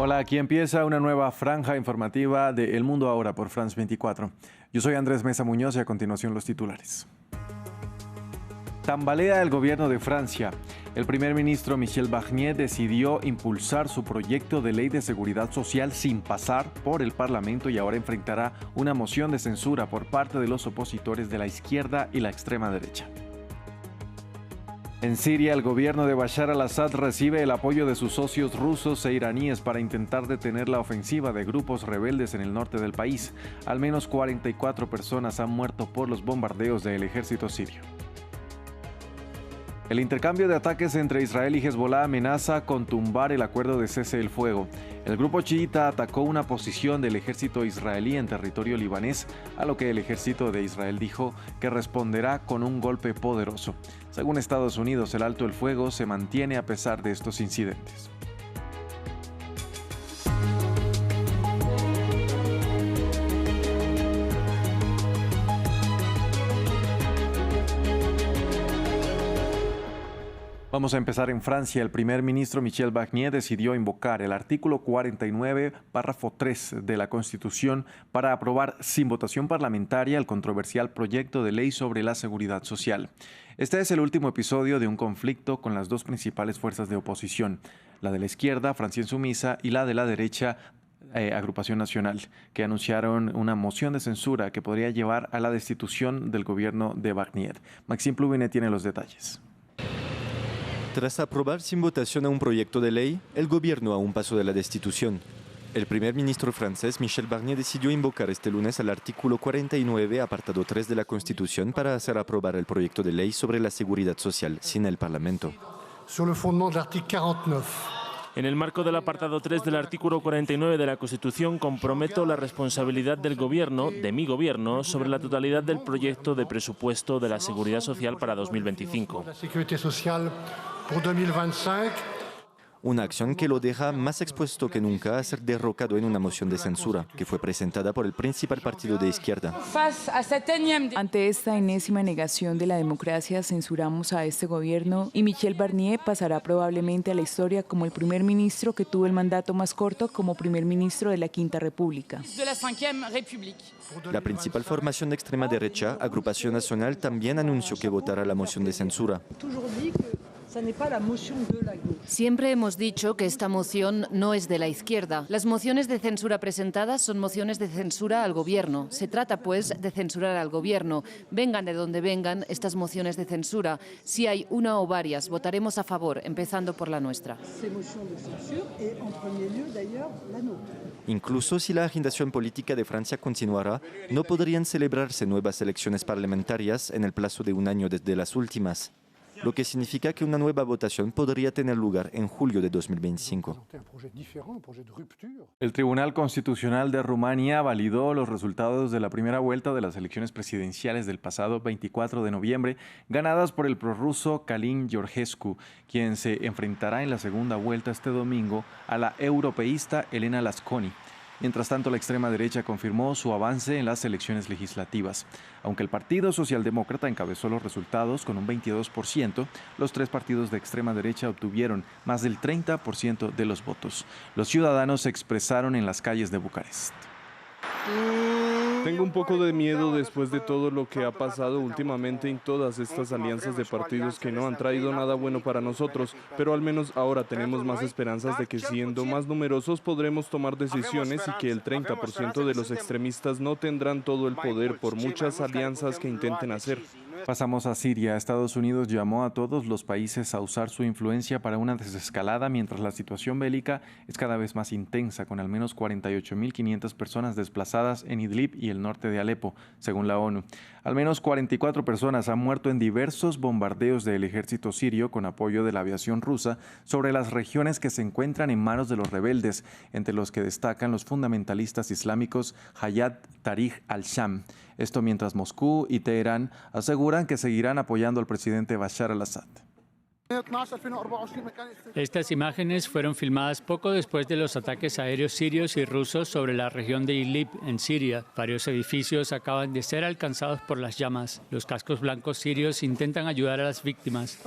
Hola, aquí empieza una nueva franja informativa de El Mundo Ahora por France 24. Yo soy Andrés Mesa Muñoz y a continuación los titulares. Tambalea el gobierno de Francia. El primer ministro Michel Barnier decidió impulsar su proyecto de ley de seguridad social sin pasar por el Parlamento y ahora enfrentará una moción de censura por parte de los opositores de la izquierda y la extrema derecha. En Siria, el gobierno de Bashar al-Assad recibe el apoyo de sus socios rusos e iraníes para intentar detener la ofensiva de grupos rebeldes en el norte del país. Al menos 44 personas han muerto por los bombardeos del ejército sirio. El intercambio de ataques entre Israel y Hezbollah amenaza con tumbar el acuerdo de cese el fuego. El grupo chiita atacó una posición del ejército israelí en territorio libanés, a lo que el ejército de Israel dijo que responderá con un golpe poderoso. Según Estados Unidos, el alto el fuego se mantiene a pesar de estos incidentes. Vamos a empezar en Francia. El primer ministro Michel Barnier decidió invocar el artículo 49, párrafo 3 de la Constitución para aprobar sin votación parlamentaria el controversial proyecto de ley sobre la seguridad social. Este es el último episodio de un conflicto con las dos principales fuerzas de oposición, la de la izquierda, Francia Insumisa, y la de la derecha, Agrupación Nacional, que anunciaron una moción de censura que podría llevar a la destitución del gobierno de Barnier. Maxime Plouvinet tiene los detalles. Tras aprobar sin votación a un proyecto de ley, el gobierno a un paso de la destitución. El primer ministro francés Michel Barnier decidió invocar este lunes al artículo 49, apartado 3 de la Constitución para hacer aprobar el proyecto de ley sobre la seguridad social sin el Parlamento. Sur le fondement de l'article 49. En el marco del apartado 3 del artículo 49 de la Constitución, comprometo la responsabilidad del Gobierno, de mi Gobierno, sobre la totalidad del proyecto de presupuesto de la Seguridad Social para 2025. La Sécurité sociale pour 2025. Una acción que lo deja más expuesto que nunca a ser derrocado en una moción de censura, que fue presentada por el principal partido de izquierda. Ante esta enésima negación de la democracia, censuramos a este gobierno y Michel Barnier pasará probablemente a la historia como el primer ministro que tuvo el mandato más corto como primer ministro de la Quinta República. La principal formación de extrema derecha, Agrupación Nacional, también anunció que votará la moción de censura. Siempre hemos dicho que esta moción no es de la izquierda. Las mociones de censura presentadas son mociones de censura al gobierno. Se trata, pues, de censurar al gobierno. Vengan de donde vengan estas mociones de censura. Si hay una o varias, votaremos a favor, empezando por la nuestra. Incluso si la agitación política de Francia continuara, no podrían celebrarse nuevas elecciones parlamentarias en el plazo de un año desde las últimas, lo que significa que una nueva votación podría tener lugar en julio de 2025. El Tribunal Constitucional de Rumania validó los resultados de la primera vuelta de las elecciones presidenciales del pasado 24 de noviembre, ganadas por el prorruso Călin Georgescu, quien se enfrentará en la segunda vuelta este domingo a la europeísta Elena Lasconi. Mientras tanto, la extrema derecha confirmó su avance en las elecciones legislativas. Aunque el Partido Socialdemócrata encabezó los resultados con un 22%, los tres partidos de extrema derecha obtuvieron más del 30% de los votos. Los ciudadanos se expresaron en las calles de Bucarest. Tengo un poco de miedo después de todo lo que ha pasado últimamente en todas estas alianzas de partidos que no han traído nada bueno para nosotros, pero al menos ahora tenemos más esperanzas de que siendo más numerosos podremos tomar decisiones y que el 30% de los extremistas no tendrán todo el poder por muchas alianzas que intenten hacer. Pasamos a Siria. Estados Unidos llamó a todos los países a usar su influencia para una desescalada mientras la situación bélica es cada vez más intensa, con al menos 48.500 personas desplazadas en Idlib y el norte de Alepo, según la ONU. Al menos 44 personas han muerto en diversos bombardeos del ejército sirio con apoyo de la aviación rusa sobre las regiones que se encuentran en manos de los rebeldes, entre los que destacan los fundamentalistas islámicos Hayat Tahrir al-Sham. Esto mientras Moscú y Teherán aseguran que seguirán apoyando al presidente Bashar al-Assad. Estas imágenes fueron filmadas poco después de los ataques aéreos sirios y rusos sobre la región de Idlib, en Siria. Varios edificios acaban de ser alcanzados por las llamas. Los cascos blancos sirios intentan ayudar a las víctimas.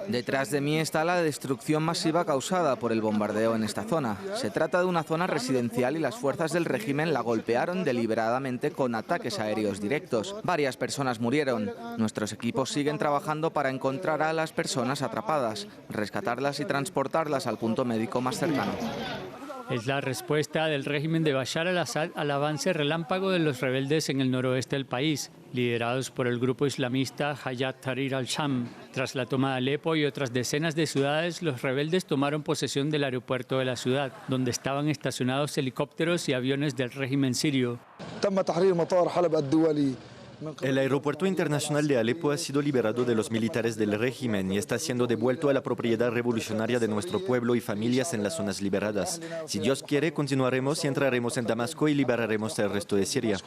Detrás de mí está la destrucción masiva causada por el bombardeo en esta zona. Se trata de una zona residencial y las fuerzas del régimen la golpearon deliberadamente con ataques aéreos directos. Varias personas murieron. Nuestros equipos siguen trabajando para encontrar a las personas atrapadas, rescatarlas y transportarlas al punto médico más cercano. Es la respuesta del régimen de Bashar al-Assad al avance relámpago de los rebeldes en el noroeste del país, liderados por el grupo islamista Hayat Tahrir al-Sham. Tras la toma de Alepo y otras decenas de ciudades, los rebeldes tomaron posesión del aeropuerto de la ciudad, donde estaban estacionados helicópteros y aviones del régimen sirio. El aeropuerto internacional de Alepo ha sido liberado de los militares del régimen y está siendo devuelto a la propiedad revolucionaria de nuestro pueblo y familias en las zonas liberadas. Si Dios quiere, continuaremos y entraremos en Damasco y liberaremos el resto de Siria.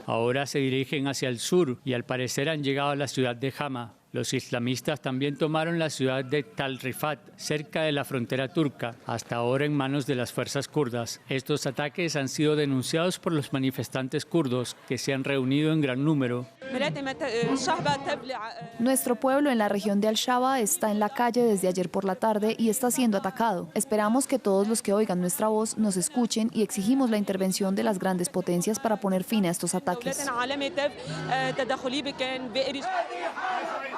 Ahora se dirigen hacia el sur y al parecer han llegado a la ciudad de Hama. Los islamistas también tomaron la ciudad de Tal Rifat, cerca de la frontera turca, hasta ahora en manos de las fuerzas kurdas. Estos ataques han sido denunciados por los manifestantes kurdos, que se han reunido en gran número. Nuestro pueblo en la región de Al-Shaba está en la calle desde ayer por la tarde y está siendo atacado. Esperamos que todos los que oigan nuestra voz nos escuchen y exigimos la intervención de las grandes potencias para poner fin a estos ataques.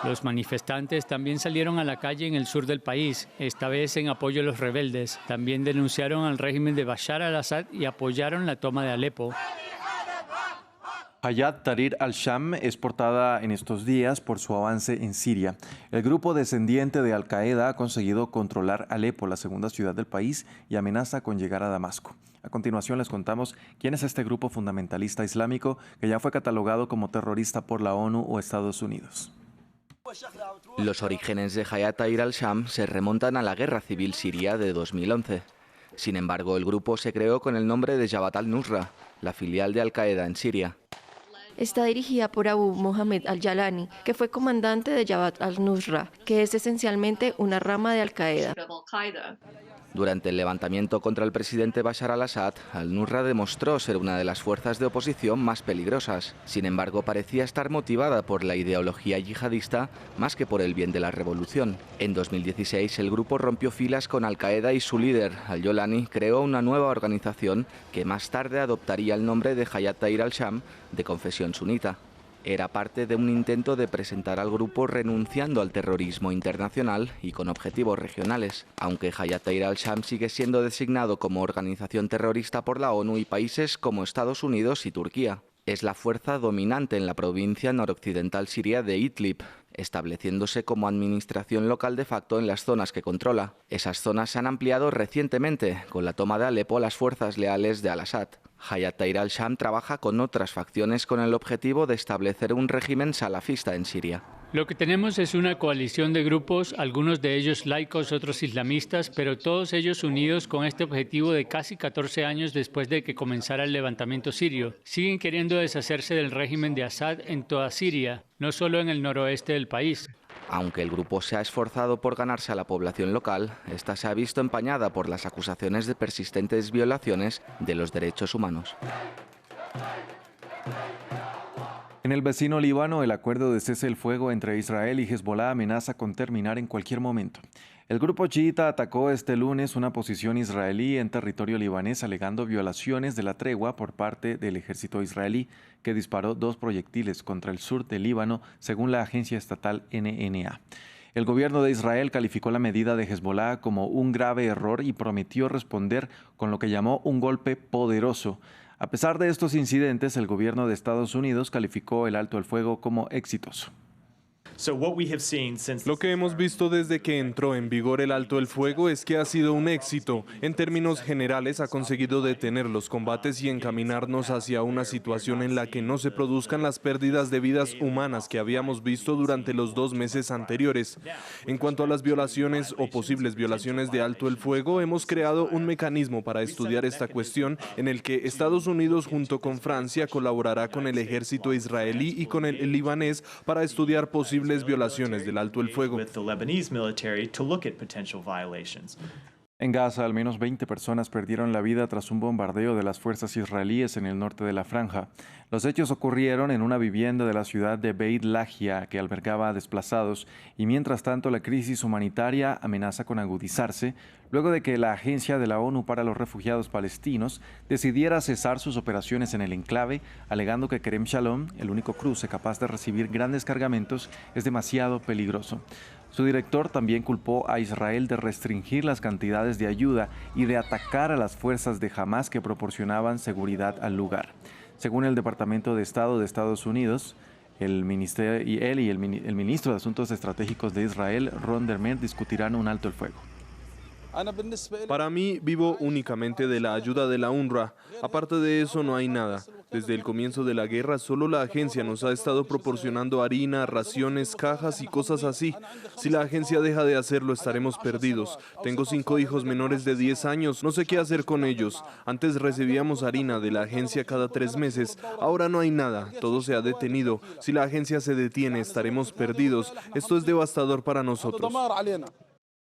Los manifestantes también salieron a la calle en el sur del país, esta vez en apoyo a los rebeldes. También denunciaron al régimen de Bashar al-Assad y apoyaron la toma de Alepo. Hayat Tahrir al-Sham es portada en estos días por su avance en Siria. El grupo descendiente de Al-Qaeda ha conseguido controlar Alepo, la segunda ciudad del país, y amenaza con llegar a Damasco. A continuación les contamos quién es este grupo fundamentalista islámico que ya fue catalogado como terrorista por la ONU o Estados Unidos. Los orígenes de Hayat Tahrir al-Sham se remontan a la guerra civil siria de 2011. Sin embargo, el grupo se creó con el nombre de Jabhat al-Nusra, la filial de Al-Qaeda en Siria. Está dirigida por Abu Mohammed al-Jalani, que fue comandante de Jabhat al-Nusra, que es esencialmente una rama de Al-Qaeda. Durante el levantamiento contra el presidente Bashar al-Assad, al-Nusra demostró ser una de las fuerzas de oposición más peligrosas. Sin embargo, parecía estar motivada por la ideología yihadista más que por el bien de la revolución. En 2016, el grupo rompió filas con Al-Qaeda y su líder, al-Jalani, creó una nueva organización que más tarde adoptaría el nombre de Hayat Tahrir al-Sham, de confesión sunita. Era parte de un intento de presentar al grupo renunciando al terrorismo internacional y con objetivos regionales, aunque Hayat Tahrir al-Sham sigue siendo designado como organización terrorista por la ONU y países como Estados Unidos y Turquía. Es la fuerza dominante en la provincia noroccidental siria de Idlib, estableciéndose como administración local de facto en las zonas que controla. Esas zonas se han ampliado recientemente con la toma de Alepo a las fuerzas leales de al-Assad. Hayat Tahrir al-Sham trabaja con otras facciones con el objetivo de establecer un régimen salafista en Siria. Lo que tenemos es una coalición de grupos, algunos de ellos laicos, otros islamistas, pero todos ellos unidos con este objetivo de casi 14 años después de que comenzara el levantamiento sirio. Siguen queriendo deshacerse del régimen de Assad en toda Siria, no solo en el noroeste del país. Aunque el grupo se ha esforzado por ganarse a la población local, esta se ha visto empañada por las acusaciones de persistentes violaciones de los derechos humanos. En el vecino Líbano, el acuerdo de cese el fuego entre Israel y Hezbollah amenaza con terminar en cualquier momento. El grupo chiita atacó este lunes una posición israelí en territorio libanés alegando violaciones de la tregua por parte del ejército israelí, que disparó 2 proyectiles contra el sur del Líbano, según la agencia estatal NNA. El gobierno de Israel calificó la medida de Hezbollah como un grave error y prometió responder con lo que llamó un golpe poderoso. A pesar de estos incidentes, el gobierno de Estados Unidos calificó el alto el fuego como exitoso. Lo que hemos visto desde que entró en vigor el alto el fuego es que ha sido un éxito. En términos generales, ha conseguido detener los combates y encaminarnos hacia una situación en la que no se produzcan las pérdidas de vidas humanas que habíamos visto durante los 2 meses anteriores. En cuanto a las violaciones o posibles violaciones de alto el fuego, hemos creado un mecanismo para estudiar esta cuestión en el que Estados Unidos junto con Francia colaborará con el ejército israelí y con el libanés para estudiar posibles posibles violaciones del alto el fuego. En Gaza, al menos 20 personas perdieron la vida tras un bombardeo de las fuerzas israelíes en el norte de la franja. Los hechos ocurrieron en una vivienda de la ciudad de Beit Lahia que albergaba a desplazados y mientras tanto la crisis humanitaria amenaza con agudizarse luego de que la Agencia de la ONU para los Refugiados Palestinos decidiera cesar sus operaciones en el enclave, alegando que Kerem Shalom, el único cruce capaz de recibir grandes cargamentos, es demasiado peligroso. Su director también culpó a Israel de restringir las cantidades de ayuda y de atacar a las fuerzas de Hamás que proporcionaban seguridad al lugar. Según el Departamento de Estado de Estados Unidos, el ministro de Asuntos Estratégicos de Israel, Ron Dermer, discutirán un alto el fuego. Para mí, vivo únicamente de la ayuda de la UNRWA. Aparte de eso, no hay nada. Desde el comienzo de la guerra, solo la agencia nos ha estado proporcionando harina, raciones, cajas y cosas así. Si la agencia deja de hacerlo, estaremos perdidos. Tengo 5 hijos menores de 10 años, no sé qué hacer con ellos. Antes recibíamos harina de la agencia cada 3 meses. Ahora no hay nada, todo se ha detenido. Si la agencia se detiene, estaremos perdidos. Esto es devastador para nosotros.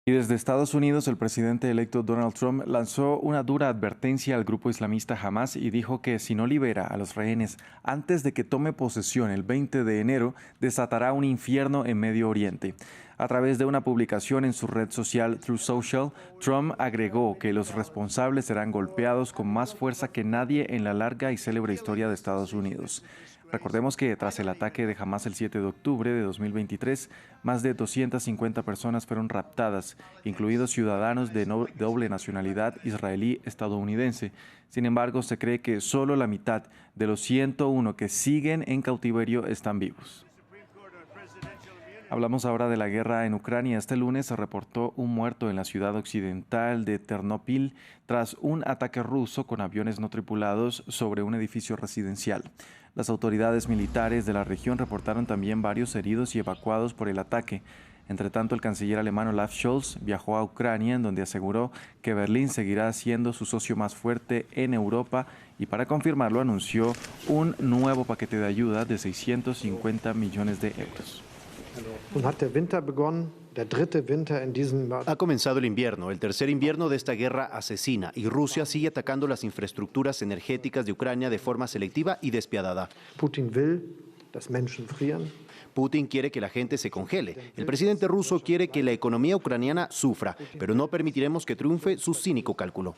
Y desde Estados Unidos, el presidente electo Donald Trump lanzó una dura advertencia al grupo islamista Hamás y dijo que si no libera a los rehenes antes de que tome posesión el 20 de enero, desatará un infierno en Medio Oriente. A través de una publicación en su red social Truth Social, Trump agregó que los responsables serán golpeados con más fuerza que nadie en la larga y célebre historia de Estados Unidos. Recordemos que tras el ataque de Hamás el 7 de octubre de 2023, más de 250 personas fueron raptadas, incluidos ciudadanos de doble nacionalidad israelí-estadounidense. Sin embargo, se cree que solo la mitad de los 101 que siguen en cautiverio están vivos. Hablamos ahora de la guerra en Ucrania. Este lunes se reportó un muerto en la ciudad occidental de Ternopil tras un ataque ruso con aviones no tripulados sobre un edificio residencial. Las autoridades militares de la región reportaron también varios heridos y evacuados por el ataque. Entre tanto, el canciller alemán Olaf Scholz viajó a Ucrania, en donde aseguró que Berlín seguirá siendo su socio más fuerte en Europa y para confirmarlo anunció un nuevo paquete de ayuda de 650 millones de euros. Ha comenzado el invierno, el tercer invierno de esta guerra asesina, y Rusia sigue atacando las infraestructuras energéticas de Ucrania de forma selectiva y despiadada. Putin quiere que la gente se congele. El presidente ruso quiere que la economía ucraniana sufra, pero no permitiremos que triunfe su cínico cálculo.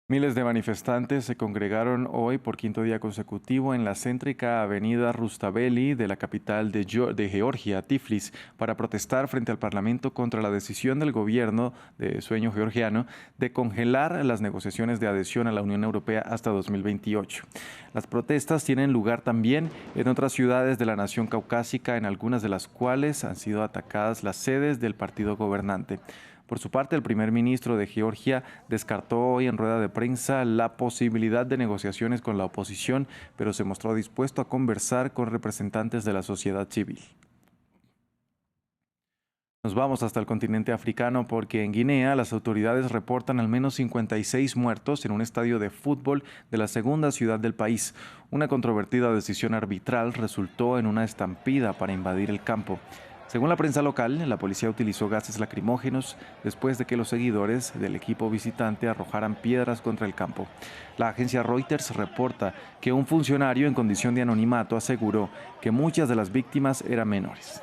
Miles de manifestantes se congregaron hoy por quinto día consecutivo en la céntrica avenida Rustaveli de la capital de Georgia, Tiflis, para protestar frente al Parlamento contra la decisión del gobierno de sueño georgiano de congelar las negociaciones de adhesión a la Unión Europea hasta 2028. Las protestas tienen lugar también en otras ciudades de la nación caucásica, en algunas de las cuales han sido atacadas las sedes del partido gobernante. Por su parte, el primer ministro de Georgia descartó hoy en rueda de prensa la posibilidad de negociaciones con la oposición, pero se mostró dispuesto a conversar con representantes de la sociedad civil. Nos vamos hasta el continente africano porque en Guinea las autoridades reportan al menos 56 muertos en un estadio de fútbol de la segunda ciudad del país. Una controvertida decisión arbitral resultó en una estampida para invadir el campo. Según la prensa local, la policía utilizó gases lacrimógenos después de que los seguidores del equipo visitante arrojaran piedras contra el campo. La agencia Reuters reporta que un funcionario en condición de anonimato aseguró que muchas de las víctimas eran menores.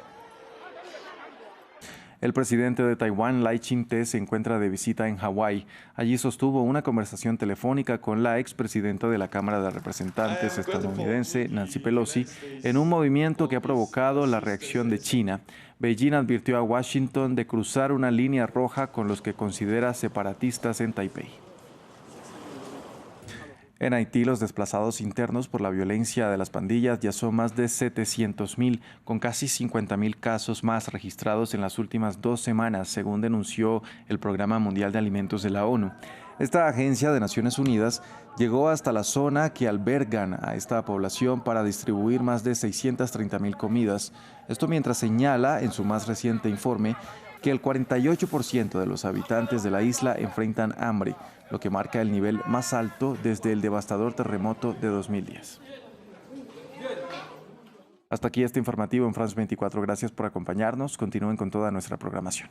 El presidente de Taiwán, Lai Ching-te, se encuentra de visita en Hawái. Allí sostuvo una conversación telefónica con la expresidenta de la Cámara de Representantes estadounidense, Nancy Pelosi, en un movimiento que ha provocado la reacción de China. Beijing advirtió a Washington de cruzar una línea roja con los que considera separatistas en Taipei. En Haití, los desplazados internos por la violencia de las pandillas ya son más de 700.000, con casi 50.000 casos más registrados en las últimas 2 semanas, según denunció el Programa Mundial de Alimentos de la ONU. Esta agencia de Naciones Unidas llegó hasta la zona que albergan a esta población para distribuir más de 630.000 comidas. Esto mientras señala en su más reciente informe que el 48% de los habitantes de la isla enfrentan hambre, lo que marca el nivel más alto desde el devastador terremoto de 2010. Hasta aquí este informativo en France 24. Gracias por acompañarnos. Continúen con toda nuestra programación.